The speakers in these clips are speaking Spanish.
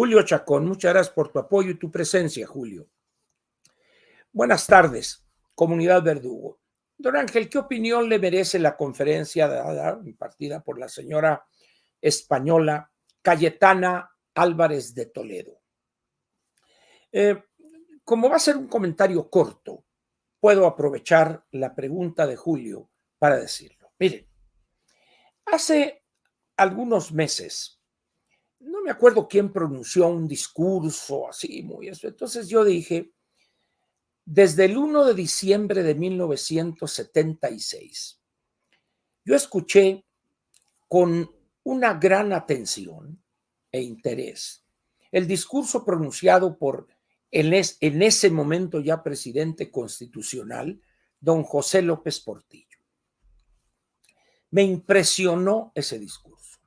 Julio Chacón, muchas gracias por tu apoyo y tu presencia, Julio. Buenas tardes, comunidad Verdugo. Don Ángel, ¿qué opinión le merece la conferencia dada, impartida por la señora española Cayetana Álvarez de Toledo? Como va a ser un comentario corto, puedo aprovechar la pregunta de Julio para decirlo. Miren, hace algunos meses, no me acuerdo quién pronunció un discurso así muy eso. Entonces yo dije, desde el 1 de diciembre de 1976, yo escuché con una gran atención e interés el discurso pronunciado por en ese momento ya presidente constitucional, don José López Portillo. Me impresionó ese discurso.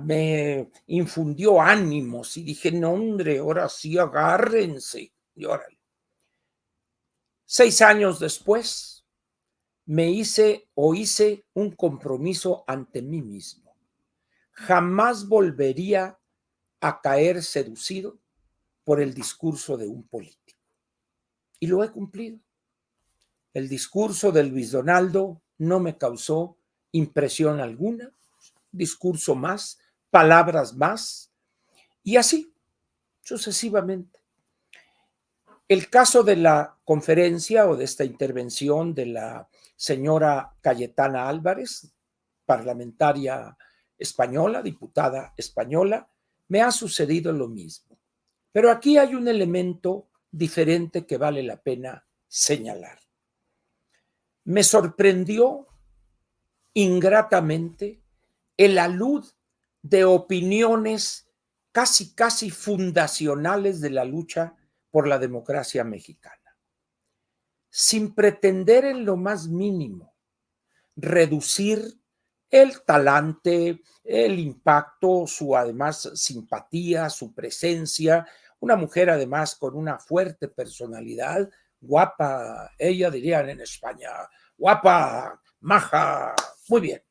Me infundió ánimos y dije, no, hombre, ahora sí agárrense. Y órale. 6 años después, hice un compromiso ante mí mismo. Jamás volvería a caer seducido por el discurso de un político. Y lo he cumplido. El discurso de Luis Donaldo no me causó impresión alguna. Discurso más, palabras más, y así sucesivamente. El caso de la conferencia o de esta intervención de la señora Cayetana Álvarez, parlamentaria española, diputada española, me ha sucedido lo mismo. Pero aquí hay un elemento diferente que vale la pena señalar. Me sorprendió ingratamente el alud de opiniones casi fundacionales de la lucha por la democracia mexicana, sin pretender en lo más mínimo reducir el talante, el impacto, su además simpatía, su presencia, una mujer además con una fuerte personalidad, guapa, ella dirían en España, guapa, maja, muy bien.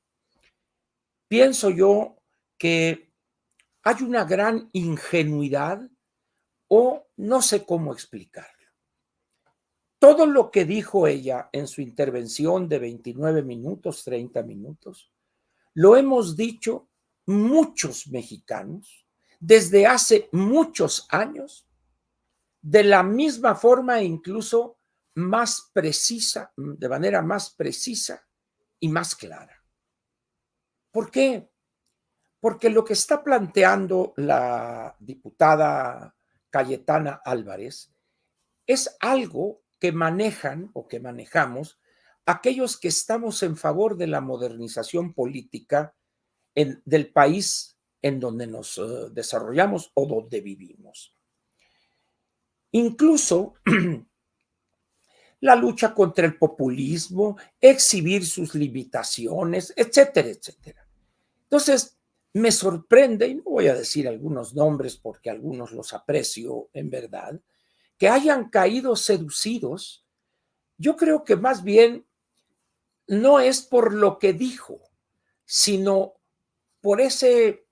Pienso yo que hay una gran ingenuidad o no sé cómo explicarlo. Todo lo que dijo ella en su intervención de 29 minutos, 30 minutos, lo hemos dicho muchos mexicanos desde hace muchos años, de la misma forma e incluso más precisa, de manera más precisa y más clara. ¿Por qué? Porque lo que está planteando la diputada Cayetana Álvarez es algo que manejan o que manejamos aquellos que estamos en favor de la modernización política del país en donde nos desarrollamos o donde vivimos. Incluso la lucha contra el populismo, exhibir sus limitaciones, etcétera, etcétera. Entonces, me sorprende, y no voy a decir algunos nombres porque algunos los aprecio en verdad, que hayan caído seducidos. Yo creo que más bien no es por lo que dijo, sino por ese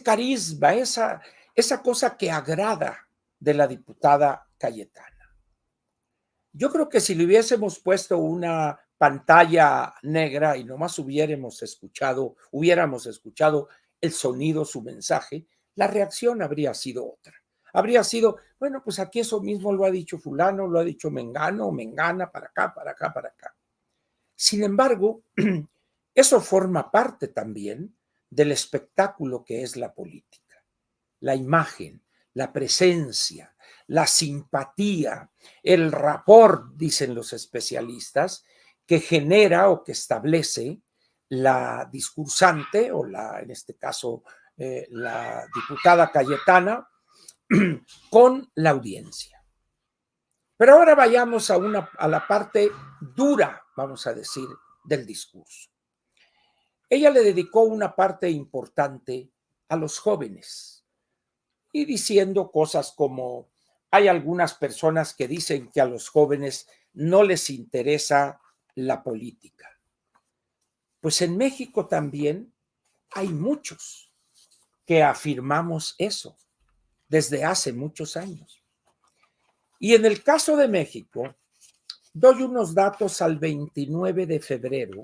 carisma, esa cosa que agrada de la diputada Cayetana. Yo creo que si le hubiésemos puesto una pantalla negra y nomás hubiéramos escuchado el sonido, su mensaje, la reacción habría sido otra. Habría sido, bueno, pues aquí eso mismo lo ha dicho fulano, lo ha dicho mengano, mengana, para acá, para acá, para acá. Sin embargo, eso forma parte también del espectáculo que es la política. La imagen, la presencia, la simpatía, el rapport, dicen los especialistas, que genera o que establece la discursante o en este caso, la diputada Cayetana con la audiencia. Pero ahora vayamos a la parte dura, vamos a decir, del discurso. Ella le dedicó una parte importante a los jóvenes y diciendo cosas como, hay algunas personas que dicen que a los jóvenes no les interesa la política. Pues en México también hay muchos que afirmamos eso desde hace muchos años. Y en el caso de México, doy unos datos al 29 de febrero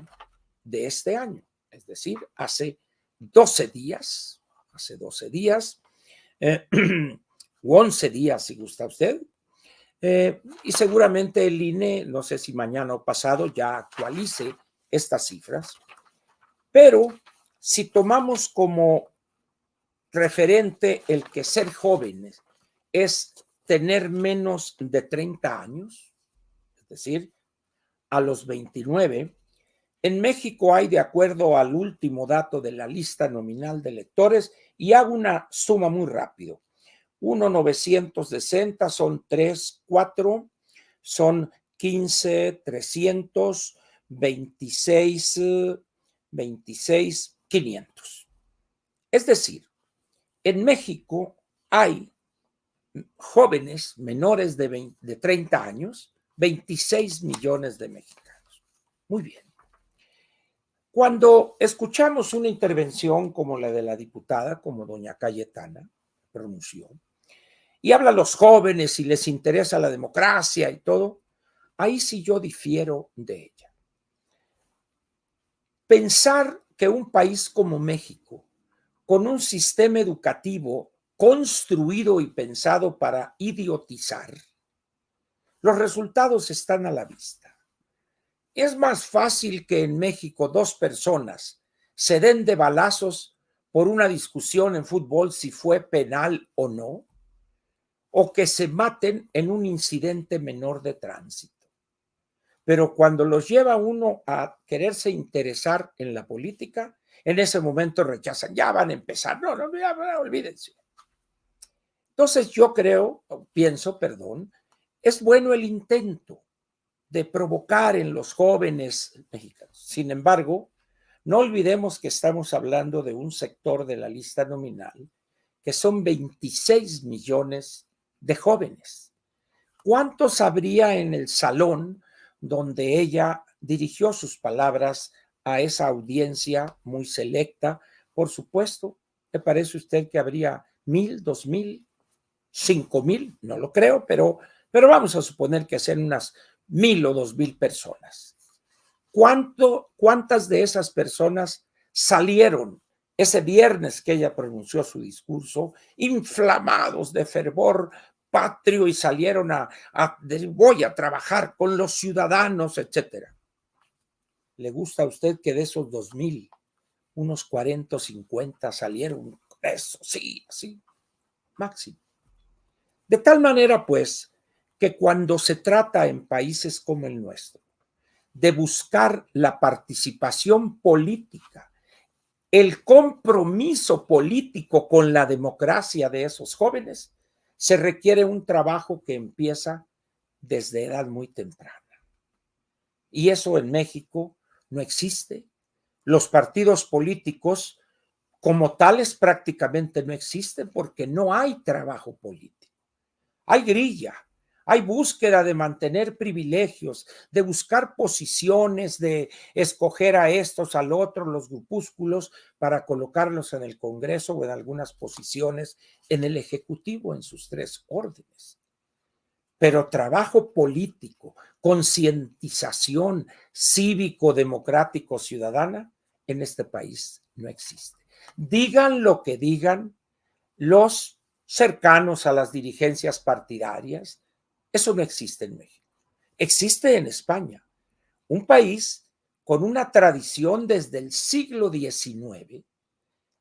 de este año, es decir, hace 12 días, o 11 días, si gusta usted, y seguramente el INE, no sé si mañana o pasado, ya actualice estas cifras, pero si tomamos como referente el que ser jóvenes es tener menos de 30 años, es decir, a los 29, en México hay, de acuerdo al último dato de la lista nominal de electores, y hago una suma muy rápido, 1,960 son 3, 4, son 15, 300, 26, 26, 500. Es decir, en México hay jóvenes menores de 30 años, 26 millones de mexicanos. Muy bien. Cuando escuchamos una intervención como la de la diputada, como doña Cayetana pronunció, y habla a los jóvenes y les interesa la democracia y todo, ahí sí yo difiero de ella. Pensar que un país como México, con un sistema educativo construido y pensado para idiotizar, los resultados están a la vista. Es más fácil que en México 2 personas se den de balazos por una discusión en fútbol si fue penal o no, o que se maten en un incidente menor de tránsito. Pero cuando los lleva uno a quererse interesar en la política, en ese momento rechazan, ya van a empezar, no, ya, olvídense. Entonces yo pienso, es bueno el intento de provocar en los jóvenes mexicanos. Sin embargo, no olvidemos que estamos hablando de un sector de la lista nominal que son 26 millones de jóvenes. ¿Cuántos habría en el salón donde ella dirigió sus palabras a esa audiencia muy selecta? Por supuesto, ¿le parece a usted que habría 1,000, 2,000, 5,000? No lo creo, pero vamos a suponer que sean unas 1,000 o 2,000 personas. ¿Cuántas de esas personas salieron ese viernes que ella pronunció su discurso, inflamados de fervor patrio, y salieron voy a trabajar con los ciudadanos, etcétera? ¿Le gusta a usted que de esos 2,000, unos 40 o 50 salieron? Eso sí, así, máximo. De tal manera, pues, que cuando se trata en países como el nuestro de buscar la participación política, el compromiso político con la democracia de esos jóvenes, se requiere un trabajo que empieza desde edad muy temprana. Y eso en México no existe. Los partidos políticos como tales prácticamente no existen porque no hay trabajo político. Hay grilla, hay búsqueda de mantener privilegios, de buscar posiciones, de escoger a estos, al otro, los grupúsculos, para colocarlos en el Congreso o en algunas posiciones en el Ejecutivo, en sus 3 órdenes. Pero trabajo político, concientización cívico-democrático ciudadana, en este país no existe. Digan lo que digan los cercanos a las dirigencias partidarias, eso no existe en México. Existe en España, un país con una tradición desde el siglo XIX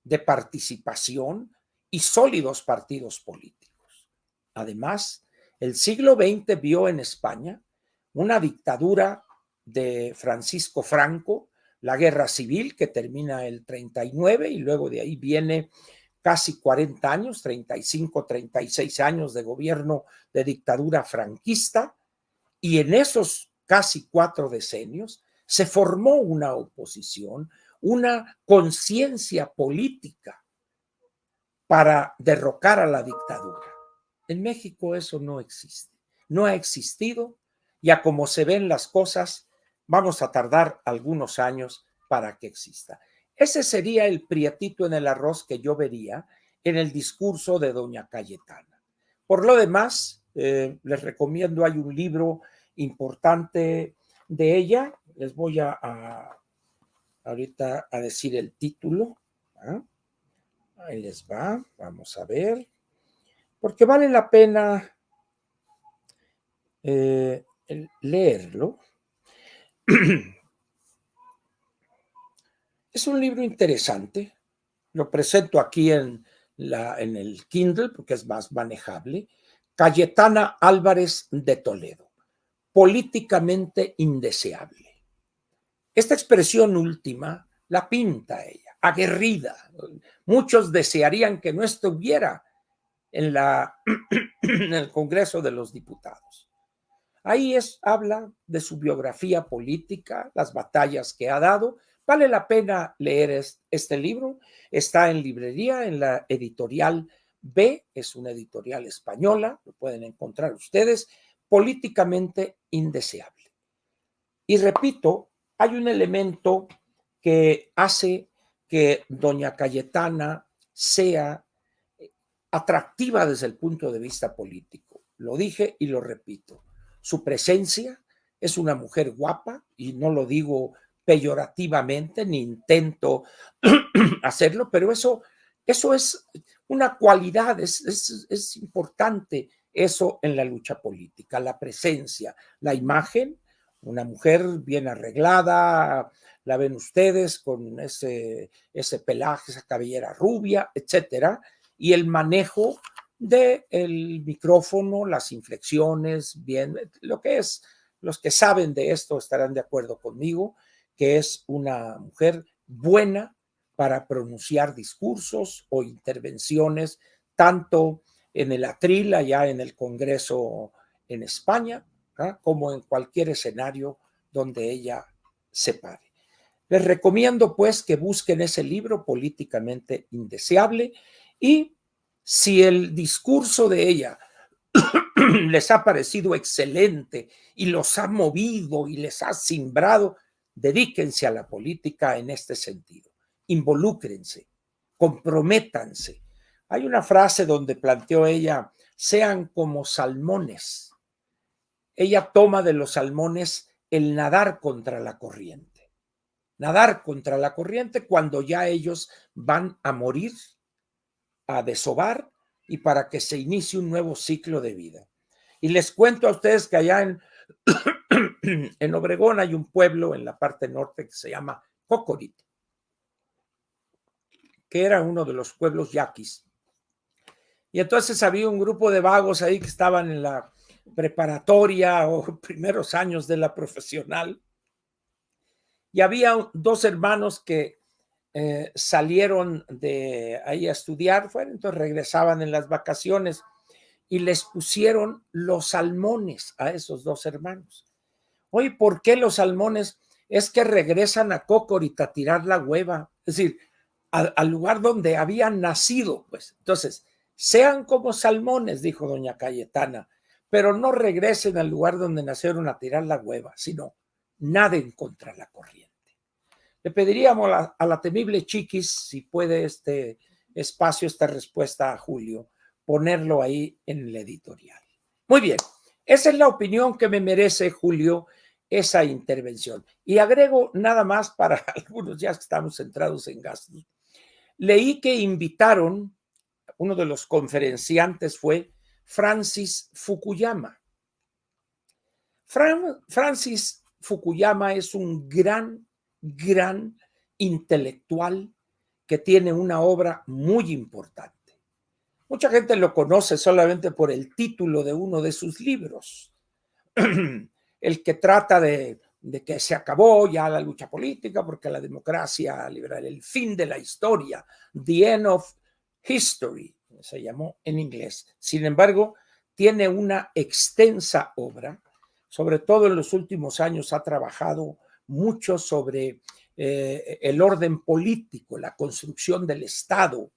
de participación y sólidos partidos políticos. Además, el siglo XX vio en España una dictadura de Francisco Franco, la guerra civil que termina el 39 y luego de ahí viene casi 40 años, 35, 36 años de gobierno de dictadura franquista, y en esos casi 4 decenios se formó una oposición, una conciencia política para derrocar a la dictadura. En México eso no existe, no ha existido, y a como se ven las cosas, vamos a tardar algunos años para que exista. Ese sería el prietito en el arroz que yo vería en el discurso de doña Cayetana. Por lo demás, les recomiendo, hay un libro importante de ella, les voy ahorita a decir el título. ¿Ah? Ahí les va, vamos a ver, porque vale la pena leerlo. Es un libro interesante, lo presento aquí en el Kindle porque es más manejable. Cayetana Álvarez de Toledo, políticamente indeseable. Esta expresión última la pinta ella, aguerrida. Muchos desearían que no estuviera en el Congreso de los Diputados. Ahí habla de su biografía política, las batallas que ha dado. Vale la pena leer este libro. Está en librería, en la editorial B, es una editorial española, lo pueden encontrar ustedes, políticamente indeseable. Y repito, hay un elemento que hace que doña Cayetana sea atractiva desde el punto de vista político. Lo dije y lo repito. Su presencia, es una mujer guapa, y no lo digo peyorativamente, ni intento hacerlo, pero eso es una cualidad, es importante eso en la lucha política, la presencia, la imagen, una mujer bien arreglada, la ven ustedes con ese pelaje, esa cabellera rubia, etcétera, y el manejo del micrófono, las inflexiones, bien, lo que es, los que saben de esto estarán de acuerdo conmigo, que es una mujer buena para pronunciar discursos o intervenciones, tanto en el atril, allá en el Congreso en España, como en cualquier escenario donde ella se pare. Les recomiendo pues que busquen ese libro, Políticamente Indeseable, y si el discurso de ella les ha parecido excelente y los ha movido y les ha simbrado, dedíquense a la política en este sentido. Involúcrense, comprométanse. Hay una frase donde planteó ella, sean como salmones. Ella toma de los salmones el nadar contra la corriente. Nadar contra la corriente cuando ya ellos van a morir, a desovar, y para que se inicie un nuevo ciclo de vida. Y les cuento a ustedes que allá en Obregón hay un pueblo en la parte norte que se llama Cocorito, que era uno de los pueblos yaquis. Y entonces había un grupo de vagos ahí que estaban en la preparatoria o primeros años de la profesional. Y había dos hermanos que salieron de ahí a estudiar, entonces regresaban en las vacaciones y les pusieron los salmones a esos dos hermanos. Oye, ¿por qué los salmones? Es que regresan a Cocorita a tirar la hueva, es decir, al lugar donde habían nacido, pues. Entonces, sean como salmones, dijo doña Cayetana, pero no regresen al lugar donde nacieron a tirar la hueva, sino naden contra la corriente. Le pediríamos a la temible Chiquis, si puede este espacio, esta respuesta a Julio, ponerlo ahí en el editorial. Muy bien, esa es la opinión que me merece, Julio, esa intervención. Y agrego nada más para algunos, ya que estamos centrados en gastos. Leí que invitaron, uno de los conferenciantes fue Francis Fukuyama. Francis Fukuyama es un gran intelectual que tiene una obra muy importante. Mucha gente lo conoce solamente por el título de uno de sus libros, el que trata de que se acabó ya la lucha política porque la democracia liberal, el fin de la historia, The End of History, se llamó en inglés. Sin embargo, tiene una extensa obra, sobre todo en los últimos años ha trabajado mucho sobre el orden político, la construcción del Estado.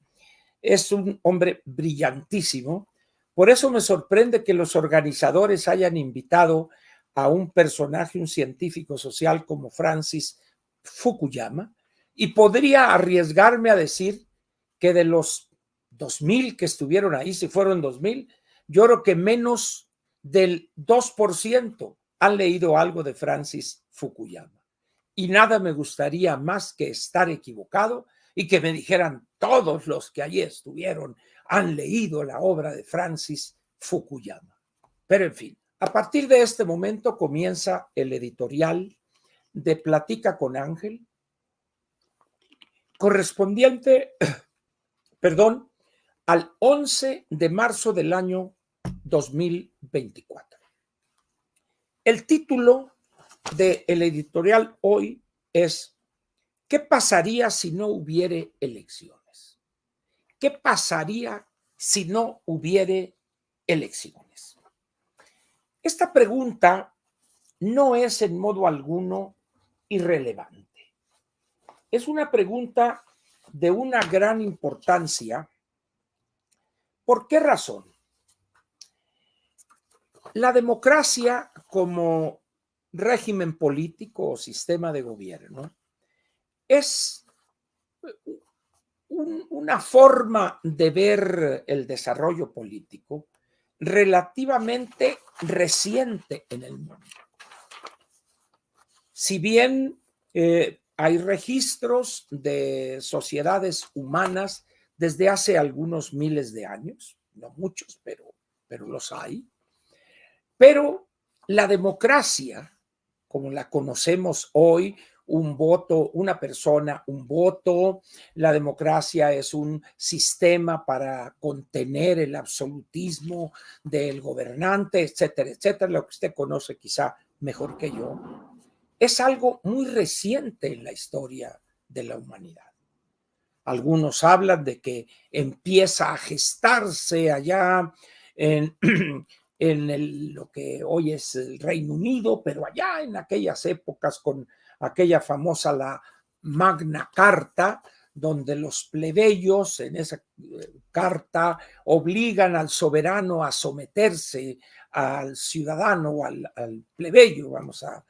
Es un hombre brillantísimo. Por eso me sorprende que los organizadores hayan invitado a un personaje, un científico social como Francis Fukuyama, Y podría arriesgarme a decir que de los 2,000 que estuvieron ahí, si fueron 2,000, yo creo que menos del 2% han leído algo de Francis Fukuyama. Y nada me gustaría más que estar equivocado y que me dijeran todos los que allí estuvieron han leído la obra de Francis Fukuyama. Pero en fin, a partir de este momento comienza el editorial de Platica con Ángel, correspondiente, perdón, al 11 de marzo del año 2024. El título del editorial hoy es ¿qué pasaría si no hubiere elecciones? ¿Qué pasaría si no hubiere elecciones? Esta pregunta no es en modo alguno irrelevante. Es una pregunta de una gran importancia. ¿Por qué razón? La democracia como régimen político o sistema de gobierno es una forma de ver el desarrollo político relativamente reciente en el mundo. Si bien hay registros de sociedades humanas desde hace algunos miles de años, no muchos, pero los hay, pero la democracia, como la conocemos hoy, un voto, una persona, un voto, la democracia es un sistema para contener el absolutismo del gobernante, etcétera, etcétera, lo que usted conoce quizá mejor que yo, es algo muy reciente en la historia de la humanidad. Algunos hablan de que empieza a gestarse allá en, lo que hoy es el Reino Unido, pero allá en aquellas épocas con aquella famosa la Magna Carta, donde los plebeyos en esa carta obligan al soberano a someterse al ciudadano o al plebeyo, vamos a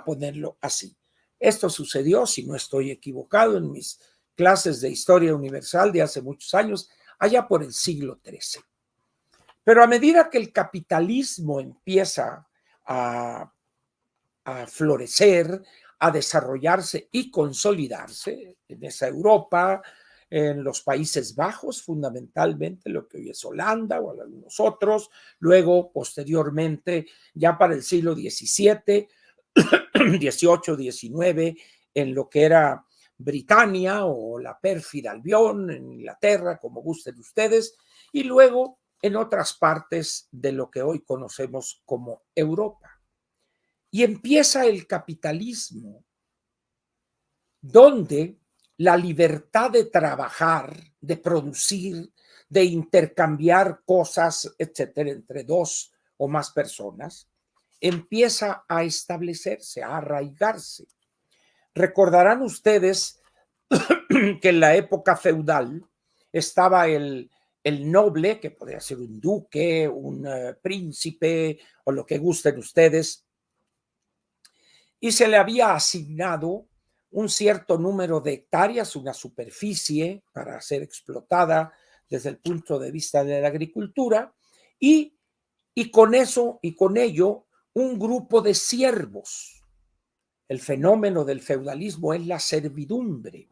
ponerlo así. Esto sucedió, si no estoy equivocado, en mis clases de historia universal de hace muchos años, allá por el siglo XIII. Pero a medida que el capitalismo empieza a florecer, a desarrollarse y consolidarse en esa Europa, en los Países Bajos, fundamentalmente, lo que hoy es Holanda o algunos otros, luego, posteriormente, ya para el siglo XVII, XVIII, XIX, en lo que era Britania o la pérfida Albión, en Inglaterra, como gusten ustedes, y luego en otras partes de lo que hoy conocemos como Europa. Y empieza el capitalismo, donde la libertad de trabajar, de producir, de intercambiar cosas, etcétera, entre dos o más personas, empieza a establecerse, a arraigarse. Recordarán ustedes que en la época feudal estaba el noble, que podría ser un duque, un príncipe o lo que gusten ustedes, y se le había asignado un cierto número de hectáreas, una superficie para ser explotada desde el punto de vista de la agricultura, y con eso y con ello un grupo de siervos. El fenómeno del feudalismo es la servidumbre.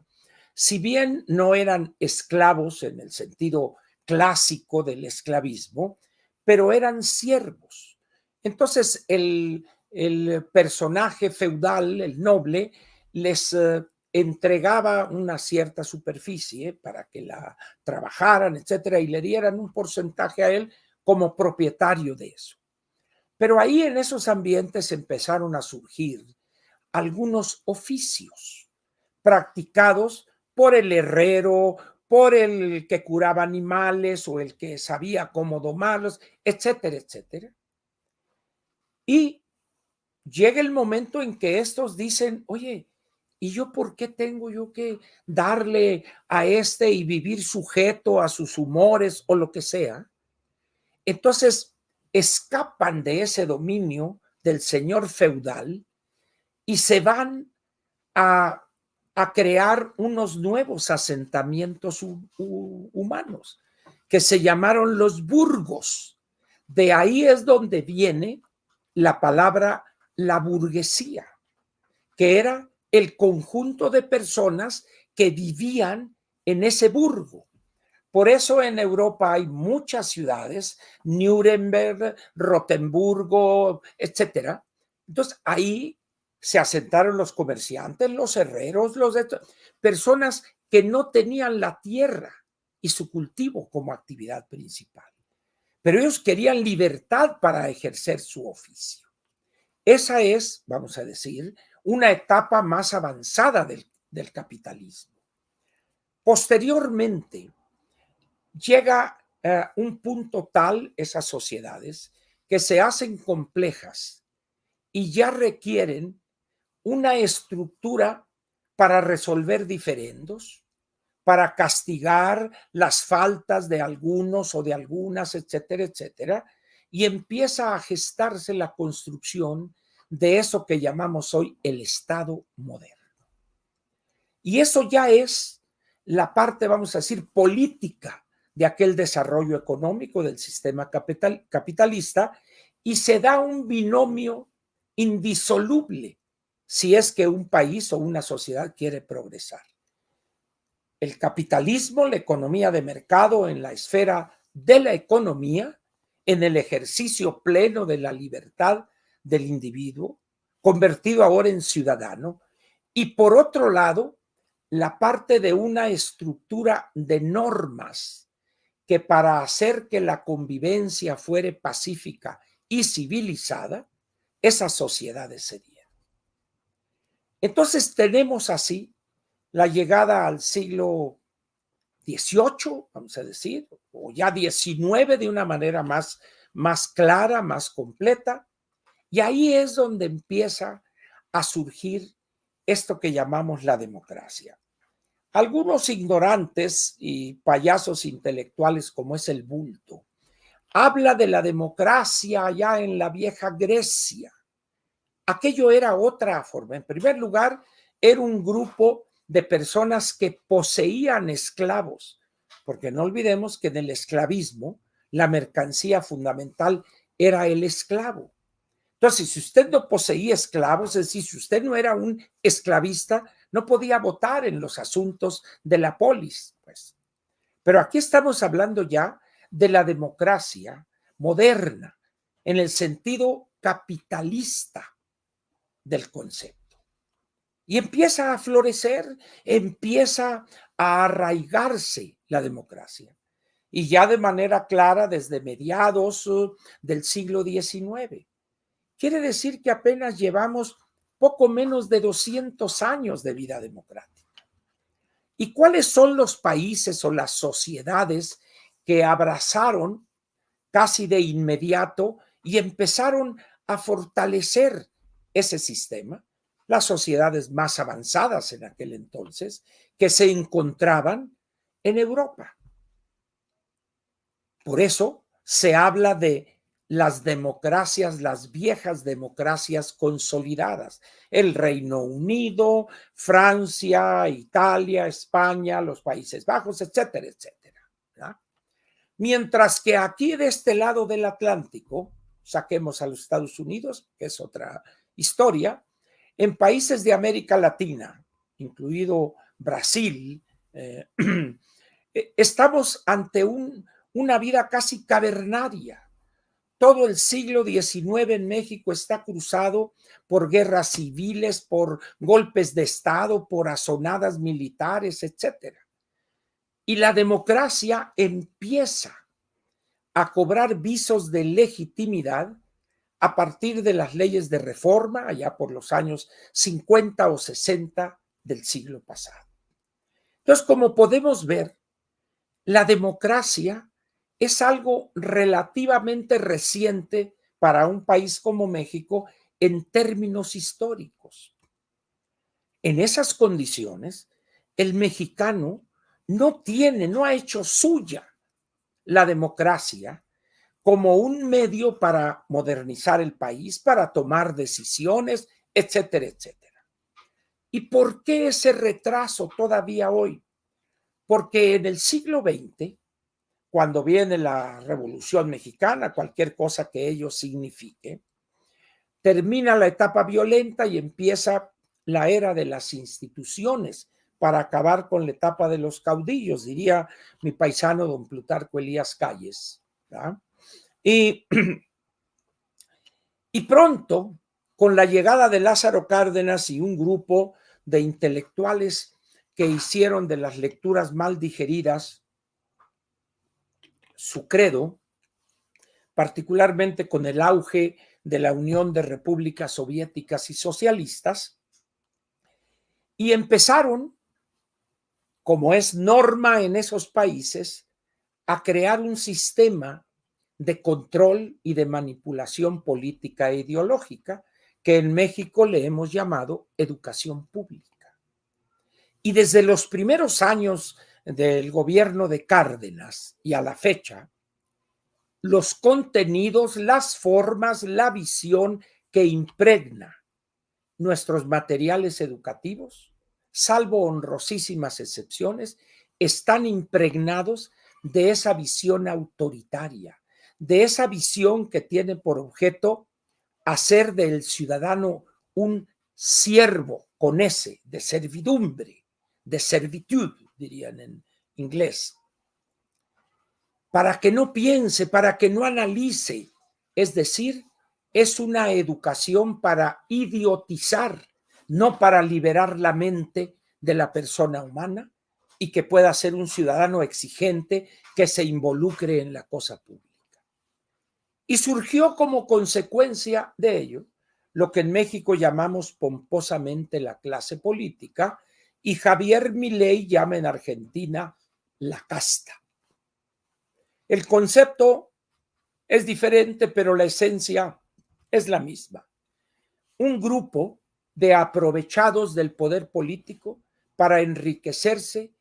Si bien no eran esclavos en el sentido clásico del esclavismo, pero eran siervos. Entonces el personaje feudal, el noble, les entregaba una cierta superficie para que la trabajaran, etcétera, y le dieran un porcentaje a él como propietario de eso. Pero ahí en esos ambientes empezaron a surgir algunos oficios practicados por el herrero, por el que curaba animales o el que sabía cómo domarlos, etcétera, etcétera. Y llega el momento en que estos dicen, oye, ¿y yo por qué tengo yo que darle a este y vivir sujeto a sus humores o lo que sea? Entonces escapan de ese dominio del señor feudal y se van a a crear unos nuevos asentamientos humanos que se llamaron los burgos. De ahí es donde viene la palabra la burguesía, que era el conjunto de personas que vivían en ese burgo. Por eso en Europa hay muchas ciudades, Nuremberg, Rotemburgo, etcétera. Entonces ahí se asentaron los comerciantes, los herreros, personas que no tenían la tierra y su cultivo como actividad principal. Pero ellos querían libertad para ejercer su oficio. Esa es, vamos a decir, una etapa más avanzada del capitalismo. Posteriormente, llega un punto tal esas sociedades que se hacen complejas y ya requieren una estructura para resolver diferendos, para castigar las faltas de algunos o de algunas, etcétera, etcétera, y empieza a gestarse la construcción de eso que llamamos hoy el Estado moderno. Y eso ya es la parte, vamos a decir, política de aquel desarrollo económico del sistema capitalista, y se da un binomio indisoluble si es que un país o una sociedad quiere progresar. El capitalismo, la economía de mercado en la esfera de la economía, en el ejercicio pleno de la libertad del individuo, convertido ahora en ciudadano, y por otro lado, la parte de una estructura de normas que para hacer que la convivencia fuere pacífica y civilizada, esas sociedades se dieron. Entonces tenemos así la llegada al siglo XVIII, vamos a decir, o ya XIX de una manera más clara, más completa, y ahí es donde empieza a surgir esto que llamamos la democracia. Algunos ignorantes y payasos intelectuales, como es el Bulto, habla de la democracia ya en la vieja Grecia. Aquello era otra forma. En primer lugar, era un grupo de personas que poseían esclavos, porque no olvidemos que en el esclavismo la mercancía fundamental era el esclavo. Entonces, si usted no poseía esclavos, es decir, si usted no era un esclavista, no podía votar en los asuntos de la polis, pues. Pero aquí estamos hablando ya de la democracia moderna, en el sentido capitalista del concepto. Y empieza a florecer, empieza a arraigarse la democracia. Y ya de manera clara desde mediados del siglo XIX. Quiere decir que apenas llevamos poco menos de 200 años de vida democrática. ¿Y cuáles son los países o las sociedades que abrazaron casi de inmediato y empezaron a fortalecer ese sistema? Las sociedades más avanzadas en aquel entonces, que se encontraban en Europa. Por eso se habla de las democracias, las viejas democracias consolidadas, el Reino Unido, Francia, Italia, España, los Países Bajos, etcétera, etcétera, ¿verdad? Mientras que aquí de este lado del Atlántico, saquemos a los Estados Unidos, que es otra historia, en países de América Latina, incluido Brasil, estamos ante una vida casi cavernaria. Todo el siglo XIX en México está cruzado por guerras civiles, por golpes de Estado, por azonadas militares, etcétera. Y la democracia empieza a cobrar visos de legitimidad a partir de las leyes de reforma, allá por los años 50 o 60 del siglo pasado. Entonces, como podemos ver, la democracia es algo relativamente reciente para un país como México en términos históricos. En esas condiciones, el mexicano no ha hecho suya la democracia como un medio para modernizar el país, para tomar decisiones, etcétera, etcétera. ¿Y por qué ese retraso todavía hoy? Porque en el siglo XX, cuando viene la Revolución Mexicana, cualquier cosa que ello signifique, termina la etapa violenta y empieza la era de las instituciones para acabar con la etapa de los caudillos, diría mi paisano don Plutarco Elías Calles. ¿Verdad? Y pronto, con la llegada de Lázaro Cárdenas y un grupo de intelectuales que hicieron de las lecturas mal digeridas su credo, particularmente con el auge de la Unión de Repúblicas Soviéticas y Socialistas, y empezaron, como es norma en esos países, a crear un sistema de control y de manipulación política e ideológica que en México le hemos llamado educación pública. Y desde los primeros años del gobierno de Cárdenas y a la fecha, los contenidos, las formas, la visión que impregna nuestros materiales educativos, salvo honrosísimas excepciones, están impregnados de esa visión autoritaria, de esa visión que tiene por objeto hacer del ciudadano un siervo con S, de servidumbre, de servitud, dirían en inglés, para que no piense, para que no analice, es decir, es una educación para idiotizar, no para liberar la mente de la persona humana y que pueda ser un ciudadano exigente que se involucre en la cosa pública. Y surgió como consecuencia de ello lo que en México llamamos pomposamente la clase política y Javier Milei llama en Argentina la casta. El concepto es diferente, pero la esencia es la misma. Un grupo de aprovechados del poder político para enriquecerse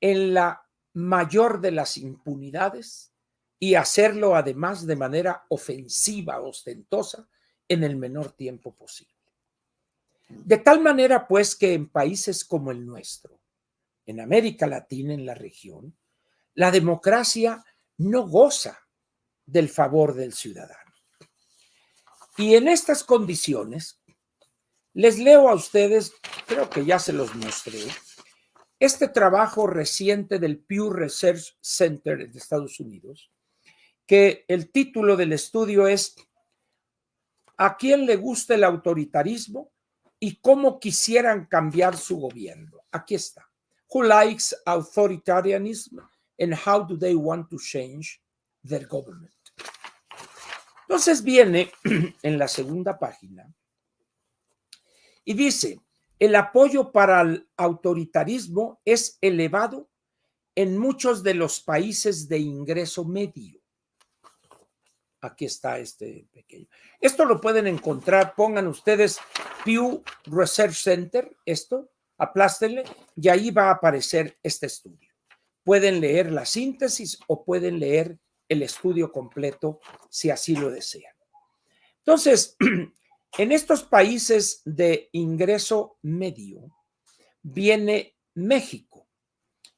en la mayor de las impunidades y hacerlo además de manera ofensiva, ostentosa, en el menor tiempo posible. De tal manera, pues, que en países como el nuestro, en América Latina, en la región, la democracia no goza del favor del ciudadano. Y en estas condiciones, les leo a ustedes, creo que ya se los mostré, este trabajo reciente del Pew Research Center de Estados Unidos, que el título del estudio es ¿A quién le gusta el autoritarismo y cómo quisieran cambiar su gobierno? Aquí está. Who likes authoritarianism and how do they want to change their government? Entonces viene en la segunda página y dice, el apoyo para el autoritarismo es elevado en muchos de los países de ingreso medio. Aquí está este pequeño. Esto lo pueden encontrar, pongan ustedes Pew Research Center, esto, aplástenle, y ahí va a aparecer este estudio. Pueden leer la síntesis o pueden leer el estudio completo si así lo desean. Entonces, en estos países de ingreso medio viene México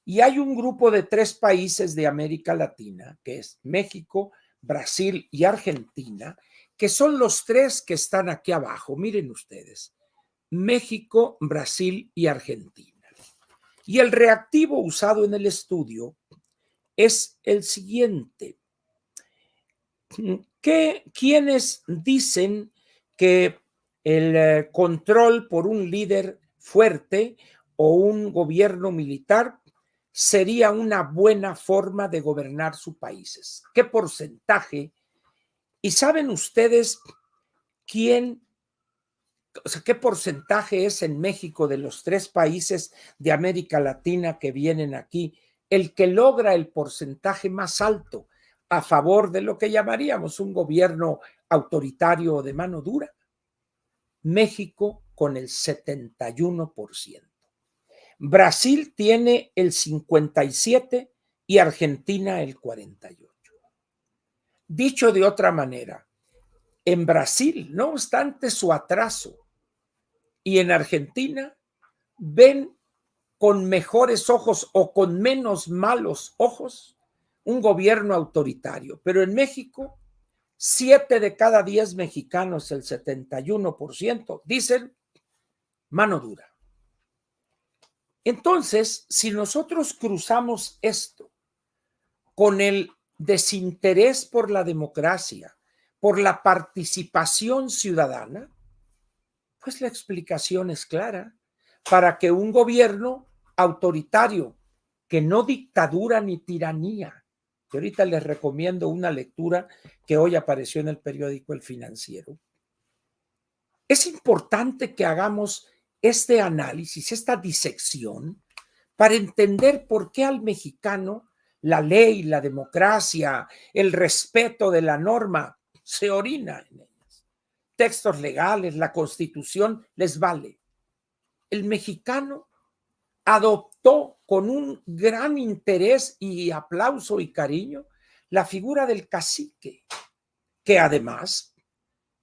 y hay un grupo de 3 países de América Latina, que es México, Brasil y Argentina, que son los 3 que están aquí abajo. Miren ustedes, México, Brasil y Argentina. Y el reactivo usado en el estudio es el siguiente. ¿Quiénes dicen que el control por un líder fuerte o un gobierno militar sería una buena forma de gobernar sus países? ¿Qué porcentaje? ¿Y saben ustedes quién, o sea, qué porcentaje es en México de los 3 países de América Latina que vienen aquí el que logra el porcentaje más alto a favor de lo que llamaríamos un gobierno autoritario o de mano dura? México con el 71%. Brasil tiene el 57% y Argentina el 48%. Dicho de otra manera, en Brasil, no obstante su atraso, y en Argentina, ven con mejores ojos o con menos malos ojos un gobierno autoritario. Pero en México, 7 de cada 10 mexicanos, el 71%, dicen mano dura. Entonces, si nosotros cruzamos esto con el desinterés por la democracia, por la participación ciudadana, pues la explicación es clara. Para que un gobierno autoritario, que no dictadura ni tiranía, que ahorita les recomiendo una lectura que hoy apareció en el periódico El Financiero, es importante que hagamos este análisis, esta disección, para entender por qué al mexicano la ley, la democracia, el respeto de la norma se orina en ellas. Textos legales, la Constitución les vale. El mexicano adoptó con un gran interés y aplauso y cariño la figura del cacique, que además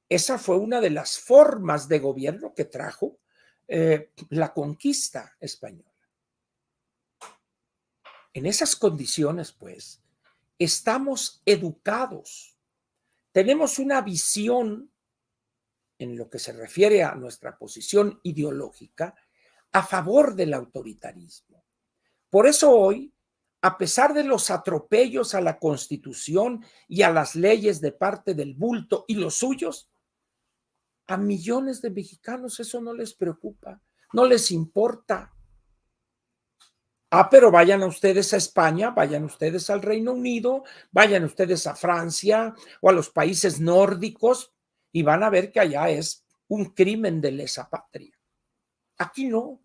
esa fue una de las formas de gobierno que trajo la conquista española. En esas condiciones, pues, estamos educados, tenemos una visión en lo que se refiere a nuestra posición ideológica a favor del autoritarismo. Por eso hoy, a pesar de los atropellos a la Constitución y a las leyes de parte del bulto y los suyos, a millones de mexicanos eso no les preocupa, no les importa. Pero vayan ustedes a España, vayan ustedes al Reino Unido, vayan ustedes a Francia o a los países nórdicos y van a ver que allá es un crimen de lesa patria. Aquí no.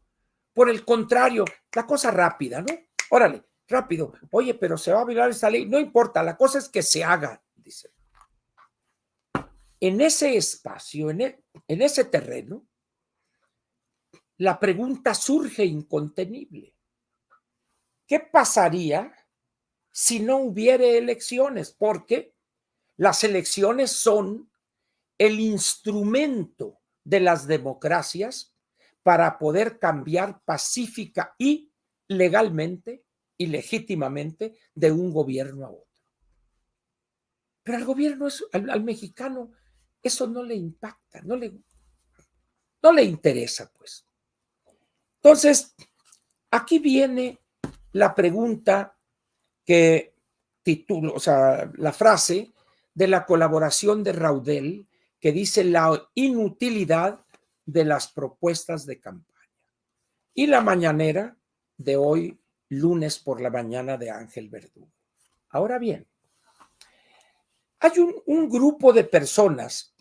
Por el contrario, la cosa rápida, ¿no? Órale, rápido. Oye, pero se va a violar esta ley. No importa, la cosa es que se haga, dice. En ese espacio, en ese terreno, la pregunta surge incontenible. ¿Qué pasaría si no hubiera elecciones? Porque las elecciones son el instrumento de las democracias para poder cambiar pacífica y legalmente y legítimamente de un gobierno a otro. Pero al gobierno, al mexicano, eso no le impacta, no le interesa, pues. Entonces, aquí viene la pregunta que titulo, o sea, la frase de la colaboración de Raudel que dice la inutilidad de las propuestas de campaña. Y la mañanera de hoy, lunes por la mañana, de Ángel Verdugo. Ahora bien, hay un grupo de personas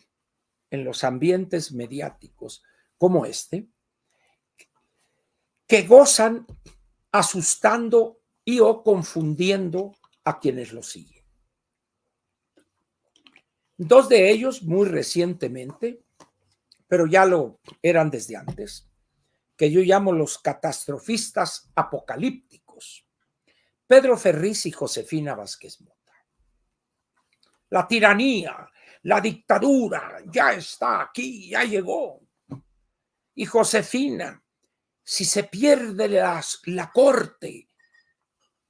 en los ambientes mediáticos como este que gozan asustando y o confundiendo a quienes lo siguen. Dos de ellos muy recientemente, pero ya lo eran desde antes, que yo llamo los catastrofistas apocalípticos, Pedro Ferriz y Josefina Vázquez Mota. La tiranía, la dictadura ya está aquí, ya llegó. Y Josefina, si se pierde la corte,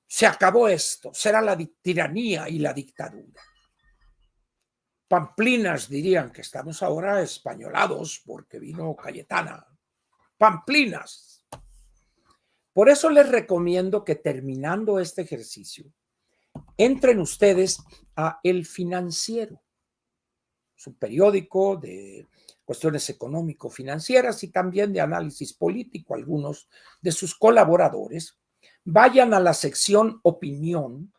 se acabó esto, será la tiranía y la dictadura. Pamplinas dirían que estamos ahora españolados porque vino Cayetana. Pamplinas. Por eso les recomiendo que terminando este ejercicio, entren ustedes a El Financiero, su periódico de cuestiones económico-financieras y también de análisis político. Algunos de sus colaboradores vayan a la sección opinión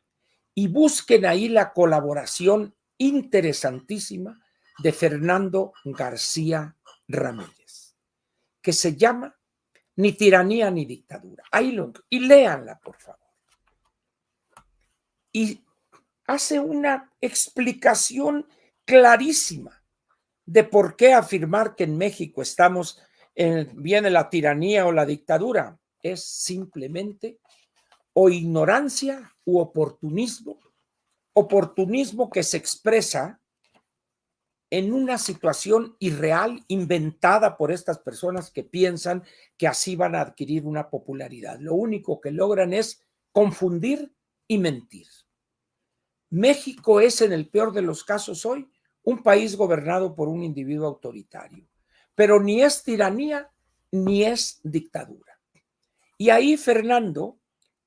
y busquen ahí la colaboración interesantísima de Fernando García Ramírez, que se llama Ni tiranía ni dictadura. Ahí y léanla, por favor. Y hace una explicación clarísima de por qué afirmar que en México viene la tiranía o la dictadura. Es simplemente o ignorancia u oportunismo que se expresa en una situación irreal inventada por estas personas que piensan que así van a adquirir una popularidad. Lo único que logran es confundir y mentir. México es, en el peor de los casos hoy, un país gobernado por un individuo autoritario, pero ni es tiranía ni es dictadura. Y ahí Fernando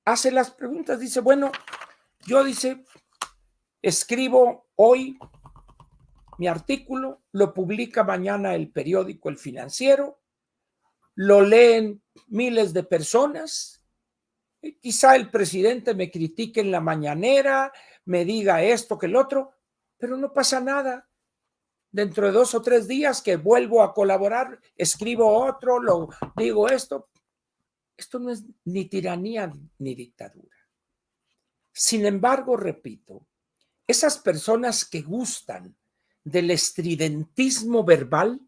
hace las preguntas, dice, bueno, yo escribo hoy mi artículo, lo publica mañana el periódico El Financiero, lo leen miles de personas, quizá el presidente me critique en la mañanera, me diga esto que el otro, pero no pasa nada. Dentro de 2 o 3 días que vuelvo a colaborar, escribo otro, lo digo esto. Esto no es ni tiranía ni dictadura. Sin embargo, repito, esas personas que gustan del estridentismo verbal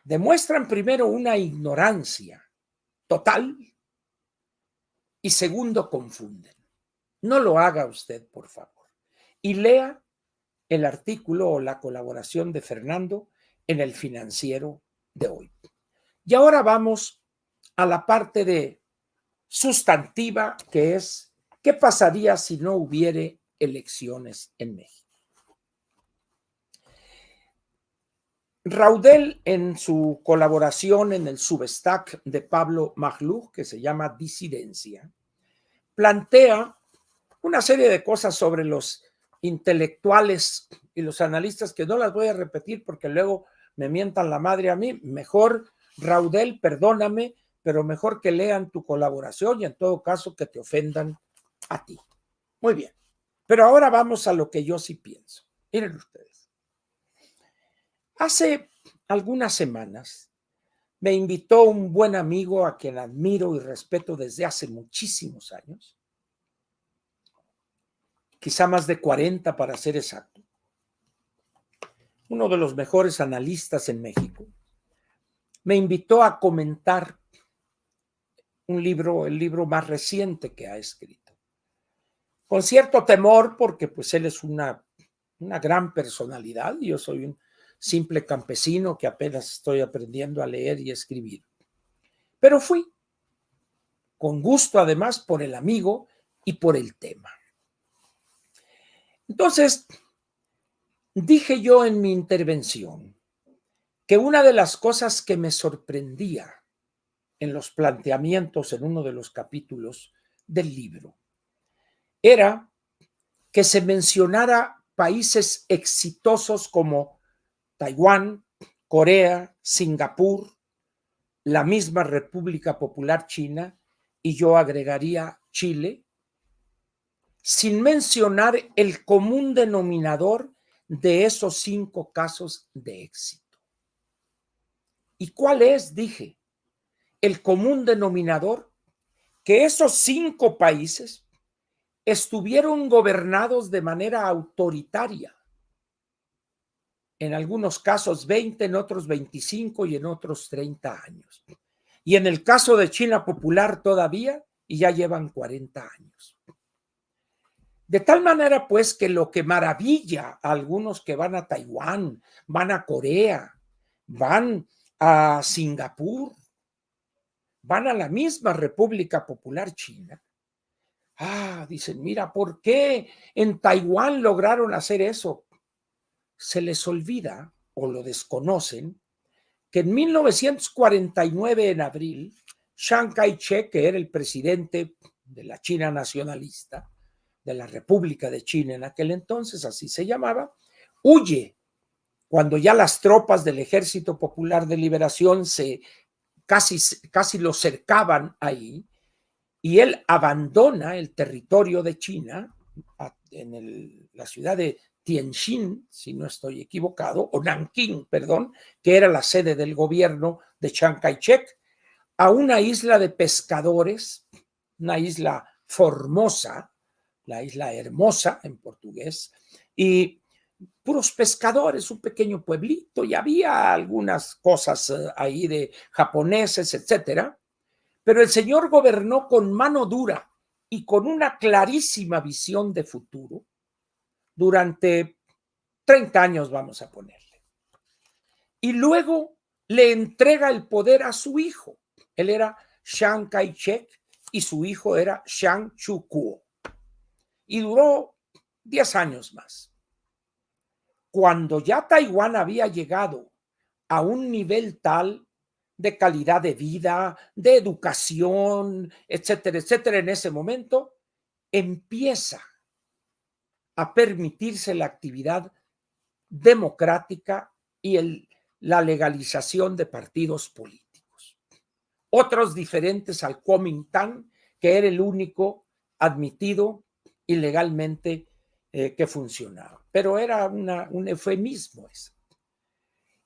demuestran primero una ignorancia total y segundo confunden. No lo haga usted, por favor. Y lea el artículo o la colaboración de Fernando en El Financiero de hoy. Y ahora vamos a la parte de sustantiva, que es ¿qué pasaría si no hubiere elecciones en México? Raudel, en su colaboración en el Substack de Pablo Magluf, que se llama Disidencia, plantea una serie de cosas sobre los intelectuales y los analistas que no las voy a repetir porque luego me mientan la madre a mí. Mejor, Raudel, perdóname, pero mejor que lean tu colaboración y en todo caso que te ofendan a ti. Muy bien, pero ahora vamos a lo que yo sí pienso. Miren ustedes. Hace algunas semanas me invitó un buen amigo a quien admiro y respeto desde hace muchísimos años, quizá más de 40 para ser exacto, uno de los mejores analistas en México, me invitó a comentar un libro, el libro más reciente que ha escrito. Con cierto temor, porque pues él es una gran personalidad y yo soy un simple campesino que apenas estoy aprendiendo a leer y escribir. Pero fui, con gusto además, por el amigo y por el tema. Entonces, dije yo en mi intervención que una de las cosas que me sorprendía en los planteamientos en uno de los capítulos del libro era que se mencionara países exitosos como Taiwán, Corea, Singapur, la misma República Popular China, y yo agregaría Chile, sin mencionar el común denominador de esos 5 casos de éxito. ¿Y cuál es? Dije, el común denominador, que esos 5 países estuvieron gobernados de manera autoritaria. En algunos casos 20, en otros 25 y en otros 30 años. Y en el caso de China Popular todavía, y ya llevan 40 años. De tal manera, pues, que lo que maravilla a algunos que van a Taiwán, van a Corea, van a Singapur, van a la misma República Popular China. Dicen, mira, ¿por qué en Taiwán lograron hacer eso? Se les olvida o lo desconocen que en 1949, en abril, Chiang Kai-shek, que era el presidente de la China nacionalista, de la República de China en aquel entonces, así se llamaba, huye cuando ya las tropas del Ejército Popular de Liberación casi lo cercaban ahí, y él abandona el territorio de China en la ciudad de Tianjin, si no estoy equivocado, o Nankín, perdón, que era la sede del gobierno de Chiang Kai-shek, a una isla de pescadores, una isla Formosa, la isla hermosa en portugués, y puros pescadores, un pequeño pueblito, y había algunas cosas ahí de japoneses, etcétera, pero el señor gobernó con mano dura y con una clarísima visión de futuro durante 30 años vamos a ponerle. Y luego le entrega el poder a su hijo. Él era Chiang Kai-shek y su hijo era Chiang Chuk-kuo. Y duró 10 años más. Cuando ya Taiwán había llegado a un nivel tal de calidad de vida, de educación, etcétera, etcétera, en ese momento empieza a permitirse la actividad democrática y la legalización de partidos políticos. Otros diferentes al Kuomintang, que era el único admitido ilegalmente que funcionaba. Pero era un eufemismo eso.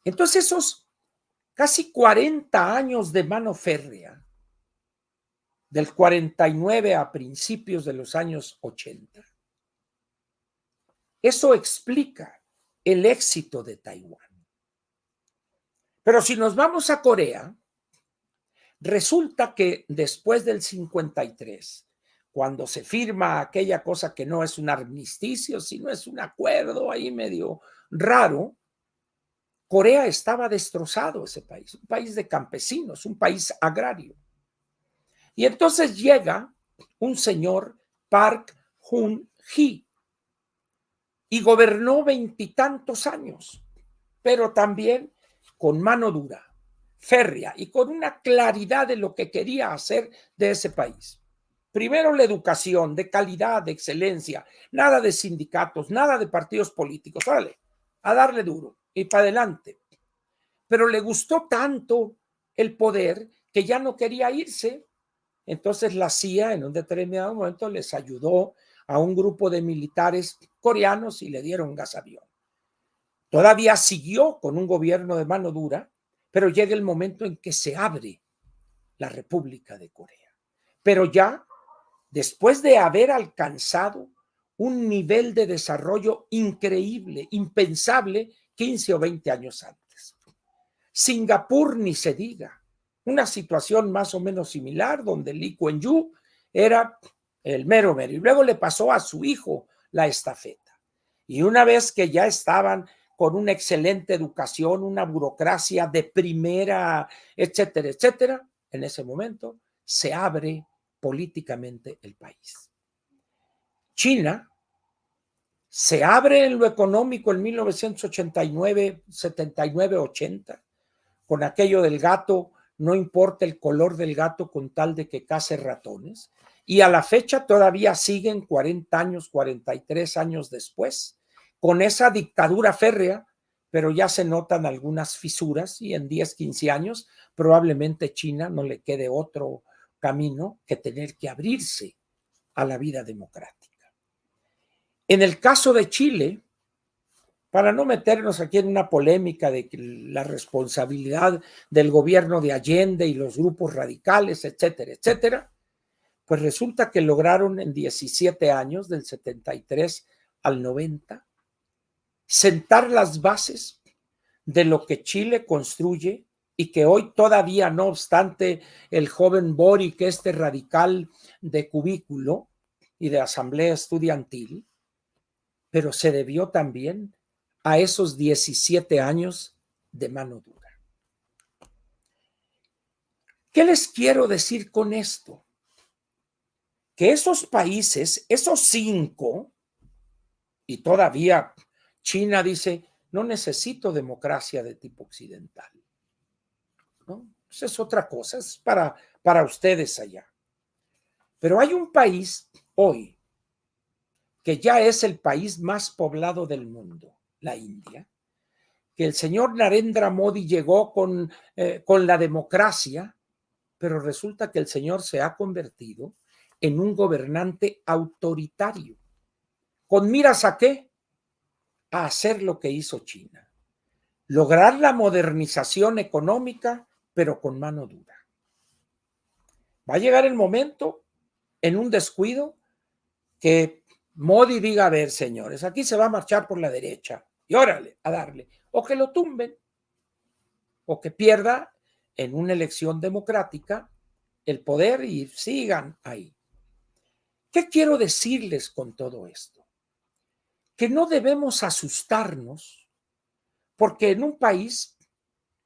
Entonces esos casi 40 años de mano férrea, del 49 a principios de los años 80, eso explica el éxito de Taiwán. Pero si nos vamos a Corea, resulta que después del 53, cuando se firma aquella cosa que no es un armisticio, sino es un acuerdo ahí medio raro, Corea estaba destrozado ese país, un país de campesinos, un país agrario. Y entonces llega un señor, Park Geun-hye, y gobernó 20 y tantos años, pero también con mano dura, férrea y con una claridad de lo que quería hacer de ese país. Primero la educación de calidad, de excelencia, nada de sindicatos, nada de partidos políticos, órale, a darle duro y para adelante. Pero le gustó tanto el poder que ya no quería irse. Entonces la CIA en un determinado momento les ayudó a un grupo de militares coreanos y le dieron gas avión. Todavía siguió con un gobierno de mano dura, pero llega el momento en que se abre la República de Corea. Pero ya después de haber alcanzado un nivel de desarrollo increíble, impensable, 15 o 20 años antes. Singapur ni se diga, una situación más o menos similar, donde Lee Kuan Yew era el mero mero, y luego le pasó a su hijo la estafeta. Y una vez que ya estaban con una excelente educación, una burocracia de primera, etcétera, etcétera, en ese momento se abre políticamente el país. China se abre en lo económico en 1989, 79, 80, con aquello del gato, no importa el color del gato con tal de que case ratones, y a la fecha todavía siguen 40 años, 43 años después, con esa dictadura férrea, pero ya se notan algunas fisuras y en 10, 15 años probablemente China no le quede otro camino que tener que abrirse a la vida democrática. En el caso de Chile, para no meternos aquí en una polémica de la responsabilidad del gobierno de Allende y los grupos radicales, etcétera, etcétera, pues resulta que lograron en 17 años, del 73 al 90, sentar las bases de lo que Chile construye y que hoy todavía, no obstante, el joven Boric, este radical de cubículo y de asamblea estudiantil, pero se debió también a esos 17 años de mano dura. ¿Qué les quiero decir con esto? Que esos países, esos 5, y todavía China dice, no necesito democracia de tipo occidental, ¿no? Esa es otra cosa, es para ustedes allá. Pero hay un país hoy que ya es el país más poblado del mundo, la India, que el señor Narendra Modi llegó con la democracia, pero resulta que el señor se ha convertido en un gobernante autoritario. ¿Con miras a qué? A hacer lo que hizo China. Lograr la modernización económica, pero con mano dura. Va a llegar el momento, en un descuido, que Modi diga, a ver, señores, aquí se va a marchar por la derecha, y órale, a darle. O que lo tumben, o que pierda en una elección democrática el poder y sigan ahí. ¿Qué quiero decirles con todo esto? que no debemos asustarnos porque en un país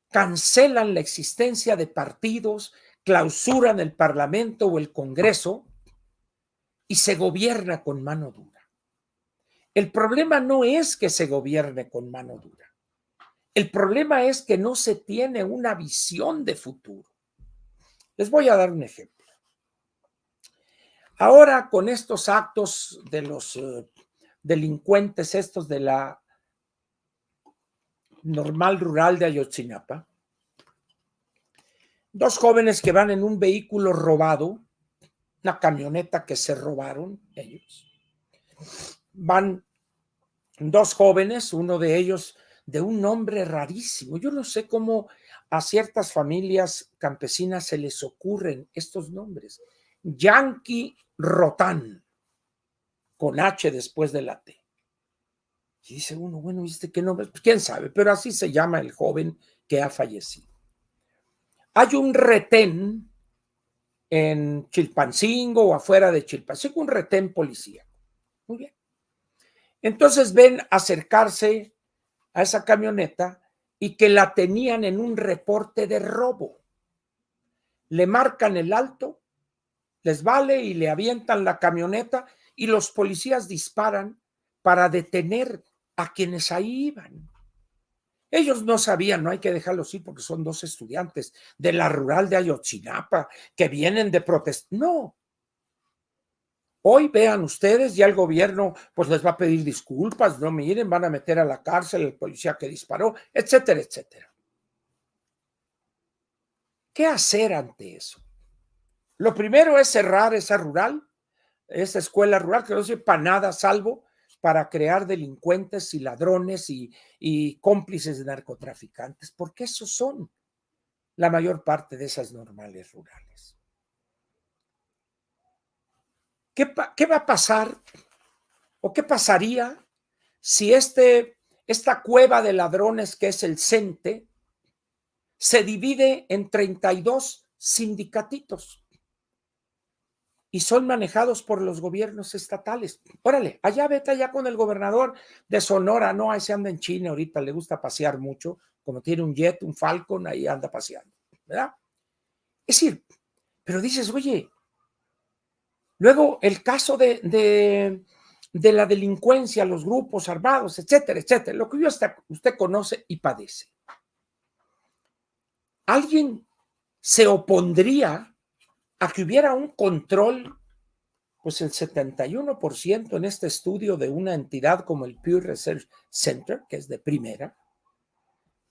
cancelan la existencia de partidos, clausuran el Parlamento o el Congreso y se gobierna con mano dura. El problema no es que se gobierne con mano dura. El problema es que no se tiene una visión de futuro. Les voy a dar un ejemplo. Ahora, con estos actos de los delincuentes estos de la normal rural de Ayotzinapa, dos jóvenes que van en un vehículo robado, una camioneta que se robaron ellos. Van dos jóvenes, uno de ellos de un nombre rarísimo. Yo no sé cómo a ciertas familias campesinas se les ocurren estos nombres. Yankee Rotán, con H después de la T. Y dice uno, bueno, ¿viste qué nombre? Pues quién sabe, pero así se llama el joven que ha fallecido. Hay un retén en Chilpancingo o afuera de Chilpancingo, un retén policíaco. Muy bien. Entonces ven acercarse a esa camioneta y que la tenían en un reporte de robo. Le marcan el alto, les vale y le avientan la camioneta y los policías disparan para detener a quienes ahí iban. Ellos no sabían, no hay que dejarlos ir porque son dos estudiantes de la rural de Ayotzinapa que vienen de protestar. No. Hoy vean ustedes, ya el gobierno pues les va a pedir disculpas, no miren, van a meter a la cárcel el policía que disparó, etcétera, etcétera. ¿Qué hacer ante eso? Lo primero es cerrar esa rural, esa escuela rural que no sirve para nada salvo para crear delincuentes y ladrones y cómplices de narcotraficantes, porque esos son la mayor parte de esas normales rurales. ¿Qué va a pasar o qué pasaría si esta cueva de ladrones que es el CENTE se divide en 32 sindicatitos y son manejados por los gobiernos estatales? Órale, allá vete allá con el gobernador de Sonora, no, ahí se anda en China ahorita, le gusta pasear mucho, como tiene un jet, un Falcon, ahí anda paseando, ¿verdad? Es decir, pero dices, oye, luego el caso de la delincuencia, los grupos armados, etcétera, etcétera, lo que usted conoce y padece. ¿Alguien se opondría a que hubiera un control? Pues el 71% en este estudio de una entidad como el Pew Research Center, que es de primera,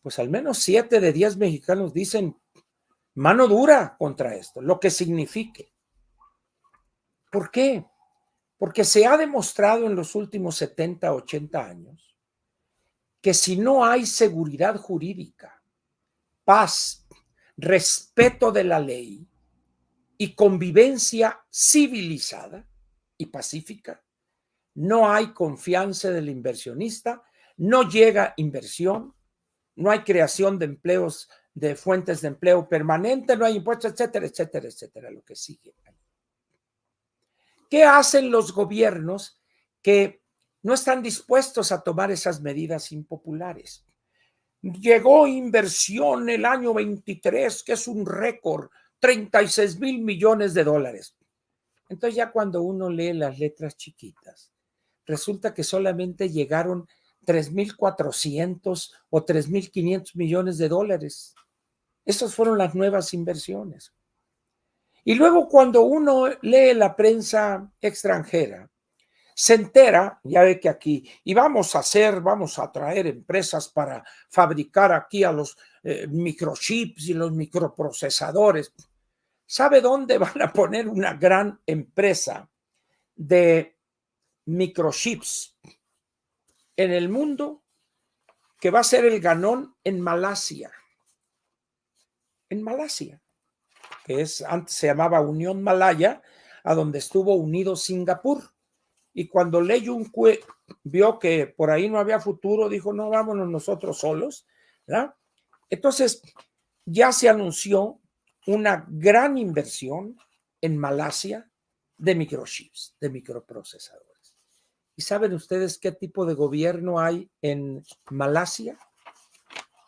pues al menos 7 de 10 mexicanos dicen mano dura contra esto, lo que signifique. ¿Por qué? Porque se ha demostrado en los últimos 70, 80 años que si no hay seguridad jurídica, paz, respeto de la ley y convivencia civilizada y pacífica, no hay confianza del inversionista, no llega inversión, no hay creación de empleos, de fuentes de empleo permanente, no hay impuestos, etcétera, etcétera, etcétera, lo que sigue. ¿Qué hacen los gobiernos que no están dispuestos a tomar esas medidas impopulares? Llegó inversión el año 23, que es un récord, 36,000 millones de dólares. Entonces ya cuando uno lee las letras chiquitas, resulta que solamente llegaron 3,400 o 3,500 millones de dólares. Esas fueron las nuevas inversiones. Y luego cuando uno lee la prensa extranjera, se entera, ya ve que aquí, y vamos a traer empresas para fabricar aquí a los microchips y los microprocesadores. ¿Sabe dónde van a poner una gran empresa de microchips en el mundo? Que va a ser el ganón en Malasia. En Malasia, que antes se llamaba Unión Malaya, a donde estuvo unido Singapur. Y cuando Lee Jung-kwe vio que por ahí no había futuro, dijo, no, vámonos nosotros solos, ¿verdad? Entonces, ya se anunció una gran inversión en Malasia de microchips, de microprocesadores. ¿Y saben ustedes qué tipo de gobierno hay en Malasia?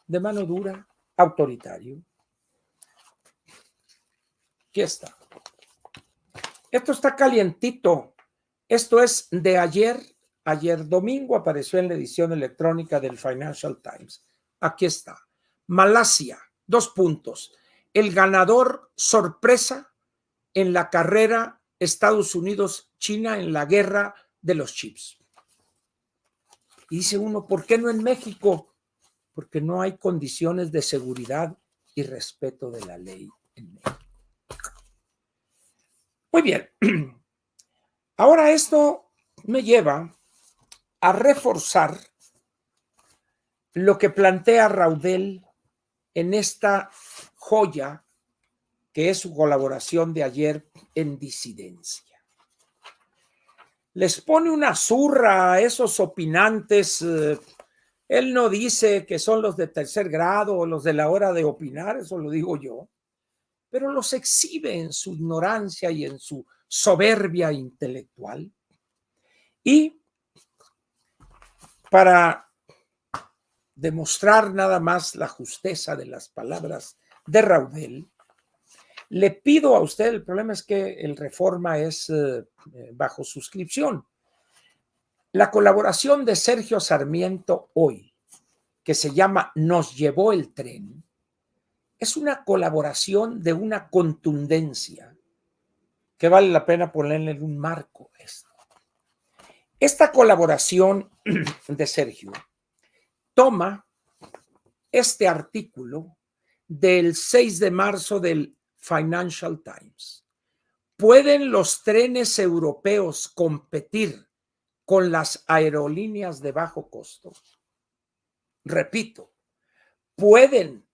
De mano dura, autoritario. Aquí está. Esto está calientito. Esto es de ayer. Ayer domingo apareció en la edición electrónica del Financial Times. Aquí está. Malasia, 2 puntos. El ganador sorpresa en la carrera Estados Unidos-China en la guerra de los chips. Y dice uno, ¿por qué no en México? Porque no hay condiciones de seguridad y respeto de la ley en México. Muy bien. Ahora esto me lleva a reforzar lo que plantea Raudel en esta joya que es su colaboración de ayer en Disidencia. Les pone una zurra a esos opinantes. Él no dice que son los de tercer grado o los de la hora de opinar, eso lo digo yo, pero los exhibe en su ignorancia y en su soberbia intelectual. Y para demostrar nada más la justeza de las palabras de Raudel, le pido a usted, el problema es que el Reforma es bajo suscripción. La colaboración de Sergio Sarmiento hoy, que se llama Nos llevó el tren, es una colaboración de una contundencia que vale la pena ponerle en un marco esto. Esta colaboración de Sergio toma este artículo del 6 de marzo del Financial Times. ¿Pueden los trenes europeos competir con las aerolíneas de bajo costo? Repito, ¿pueden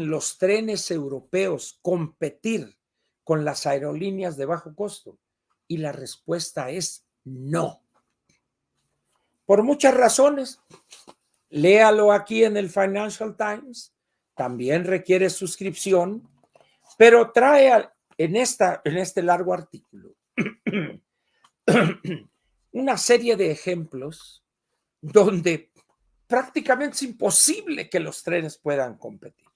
los trenes europeos competir con las aerolíneas de bajo costo? Y la respuesta es no. Por muchas razones. Léalo aquí en el Financial Times. También requiere suscripción, pero trae en este largo artículo una serie de ejemplos donde prácticamente es imposible que los trenes puedan competir.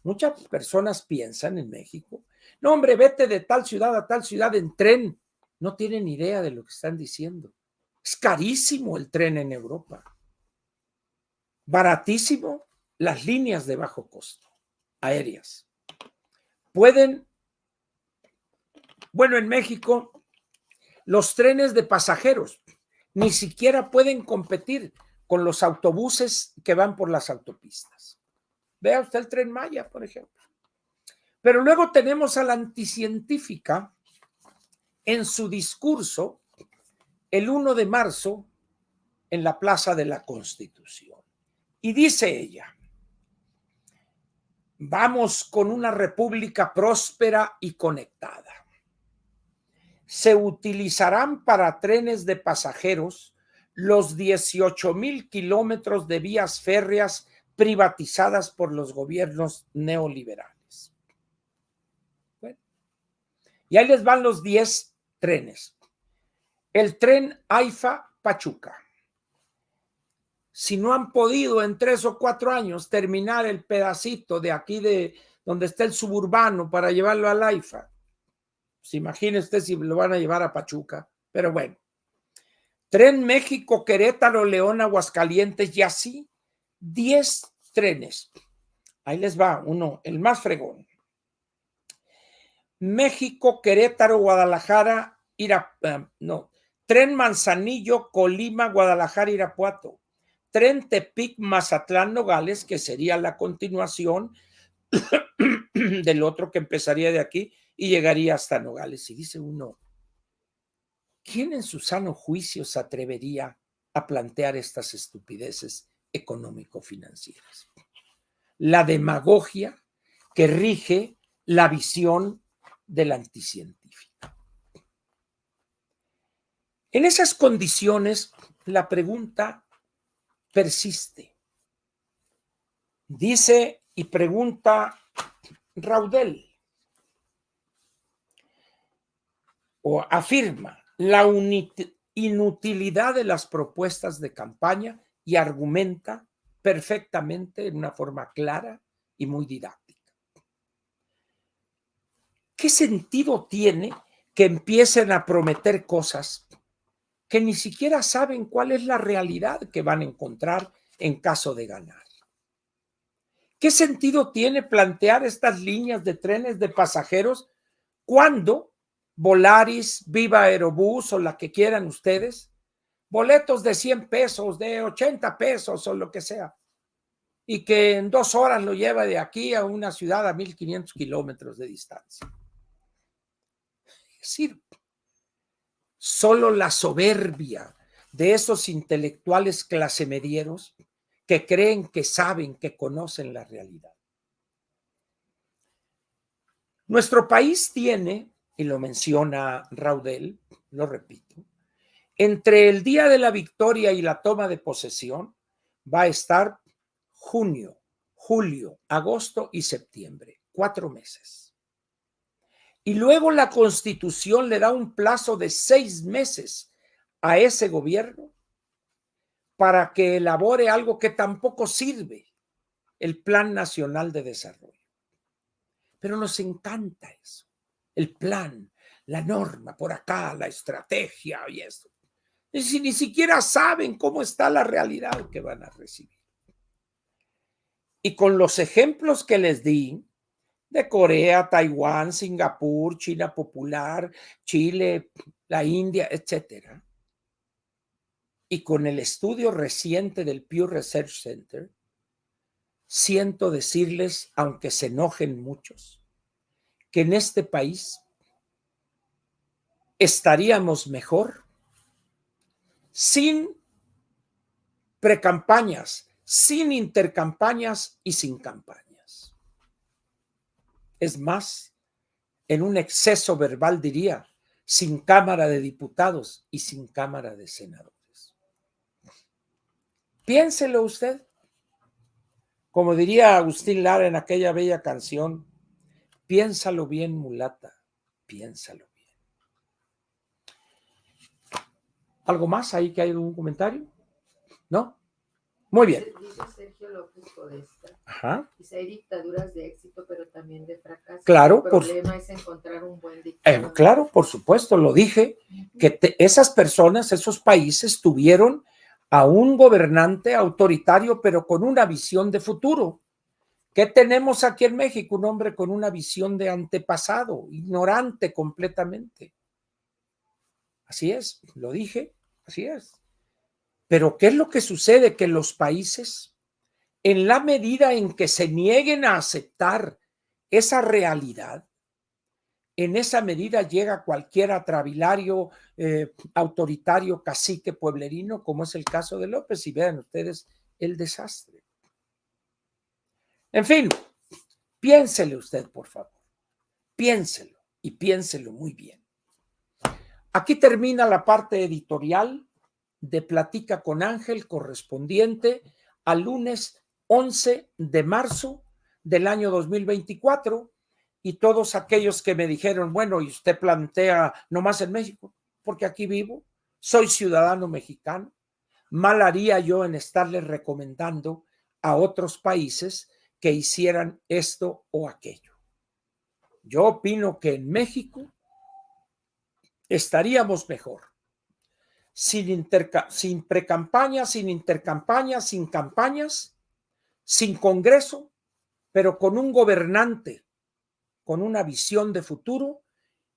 Muchas personas piensan en México, no hombre, vete de tal ciudad a tal ciudad en tren. No tienen idea de lo que están diciendo. Es carísimo el tren en Europa. Baratísimo las líneas de bajo costo aéreas. En México, los trenes de pasajeros ni siquiera pueden competir con los autobuses que van por las autopistas. Vea usted el Tren Maya, por ejemplo. Pero luego tenemos a la anticientífica en su discurso el 1 de marzo en la Plaza de la Constitución. Y dice ella, vamos con una república próspera y conectada. Se utilizarán para trenes de pasajeros los 18,000 kilómetros de vías férreas privatizadas por los gobiernos neoliberales. Bueno, y ahí les van los 10 trenes. El tren AIFA-Pachuca. Si no han podido en 3 o 4 años terminar el pedacito de aquí de donde está el suburbano para llevarlo al AIFA, pues imagine usted si lo van a llevar a Pachuca. Pero bueno, Tren México, Querétaro, León, Aguascalientes y así 10 trenes. Ahí les va uno, el más fregón. México, Querétaro, Guadalajara, Tren Manzanillo, Colima, Guadalajara, Irapuato. Tren Tepic, Mazatlán, Nogales, que sería la continuación del otro que empezaría de aquí y llegaría hasta Nogales. Y dice uno, ¿quién en su sano juicio se atrevería a plantear estas estupideces económico-financieras? La demagogia que rige la visión del anticientífico. En esas condiciones, la pregunta persiste. Dice y pregunta Raudel, o afirma, inutilidad de las propuestas de campaña y argumenta perfectamente en una forma clara y muy didáctica. ¿Qué sentido tiene que empiecen a prometer cosas que ni siquiera saben cuál es la realidad que van a encontrar en caso de ganar? ¿Qué sentido tiene plantear estas líneas de trenes de pasajeros cuando Volaris, Viva Aerobús o la que quieran ustedes, boletos de 100 pesos, de 80 pesos o lo que sea, y que en 2 horas lo lleva de aquí a una ciudad a 1,500 kilómetros de distancia? Es decir, solo la soberbia de esos intelectuales clasemedieros que creen que saben, que conocen la realidad. Nuestro país tiene, y lo menciona Raudel, lo repito, entre el día de la victoria y la toma de posesión va a estar junio, julio, agosto y septiembre, 4 meses. Y luego la Constitución le da un plazo de 6 meses a ese gobierno para que elabore algo que tampoco sirve, el Plan Nacional de Desarrollo. Pero nos encanta eso, el plan, la norma, por acá, la estrategia y eso. Y ni siquiera saben cómo está la realidad que van a recibir. Y con los ejemplos que les di, de Corea, Taiwán, Singapur, China Popular, Chile, la India, etcétera, y con el estudio reciente del Pew Research Center, siento decirles, aunque se enojen muchos, que en este país estaríamos mejor sin precampañas, sin intercampañas y sin campañas. Es más, en un exceso verbal diría, sin Cámara de Diputados y sin Cámara de Senadores. Piénselo usted. Como diría Agustín Lara en aquella bella canción, piénsalo bien, mulata, piénsalo bien. ¿Algo más ahí que hay algún comentario? ¿No? Muy bien. Dice Sergio López Podesta. Ajá. Dice, hay dictaduras de éxito, pero también de fracaso. Claro. El problema es encontrar un buen dictador. Claro, por supuesto, lo dije, que esas personas, esos países tuvieron a un gobernante autoritario, pero con una visión de futuro. ¿Qué tenemos aquí en México? Un hombre con una visión de antepasado, ignorante completamente. Así es, lo dije, así es. Pero ¿qué es lo que sucede? Que los países, en la medida en que se nieguen a aceptar esa realidad, en esa medida llega cualquier atravilario, autoritario, cacique pueblerino, como es el caso de López, y vean ustedes el desastre. En fin, piénsele usted, por favor. Piénselo y piénselo muy bien. Aquí termina la parte editorial de Platica con Ángel correspondiente al lunes 11 de marzo del año 2024. Y todos aquellos que me dijeron, bueno, y usted plantea nomás en México, porque aquí vivo, soy ciudadano mexicano, mal haría yo en estarles recomendando a otros países que hicieran esto o aquello. Yo opino que en México estaríamos mejor, sin precampañas, sin intercampañas, sin campañas, sin Congreso, pero con un gobernante con una visión de futuro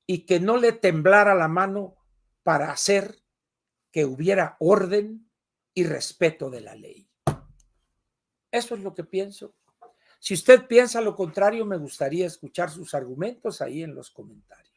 y que no le temblara la mano para hacer que hubiera orden y respeto de la ley. Eso es lo que pienso. Si usted piensa lo contrario, me gustaría escuchar sus argumentos ahí en los comentarios.